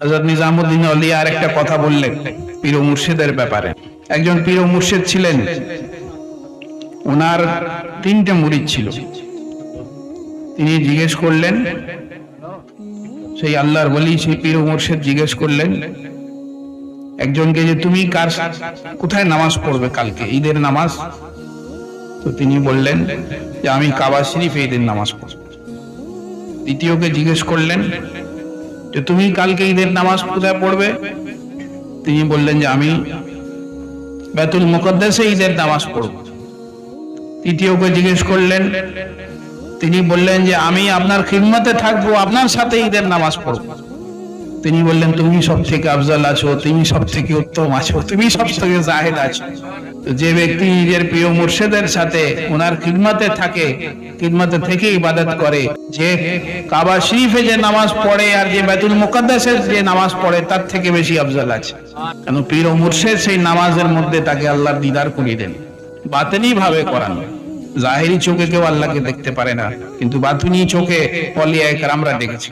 হযরত নিজামুদ্দিন আউলিয়া আর একটা কথা বললেন পীর ও মুর্শিদের ব্যাপারে। একজন পীর ও মুর্শিদ ছিলেন, ওনার 3টে মুরিদ ছিল। তিনি জিজ্ঞেস করলেন, সেই আল্লাহর ওলি সেই পীর ও মুর্শিদ জিজ্ঞেস করলেন একজনকে যে তুমি কোথায় নামাজ পড়বে কালকে, ঈদের নামাজ? তো তিনি বললেন যে আমি কাবা শরীফে ঈদের নামাজ পড়ব। দ্বিতীয়কে জিজ্ঞেস করলেন যে তুমি কালকে ঈদের নামাজ কোথায় পড়বে? তিনি বললেন যে আমি বাইতুল মুকদ্দাসে ঈদের নামাজ পড়ব। তৃতীয়কে জিজ্ঞেস করলেন, তিনি বললেন যে আমি আপনার খিদমতে থাকবো, আপনার সাথে ঈদের নামাজ পড়ব। তিনি বললেন তুমি সব থেকে আফজাল আছো, তুমি সব থেকে উত্তম আছো, তুমি সব থেকে জাহেদ আছো। তো যে ব্যক্তি নিজের প্রিয় মুর্শিদের সাথে ওনার খিদমতে থাকে, খিদমতে থেকে ইবাদত করে, যে কাবা শরীফে যে নামাজ পড়ে আর যে বাইতুল মুকদ্দাসে যে নামাজ পড়ে তার থেকে বেশি আফজাল আছে। কেন পীর ও মুর্শিদ সেই নামাজের মধ্যে তাকে আল্লাহর দিদার করিয়ে দেন, বাতিনি ভাবে করানো। জাহেরি চোখে কেউ আল্লাহকে দেখতে পারে না, কিন্তু বাতিনি চোখে আউলিয়া কেরামরা দেখেছে।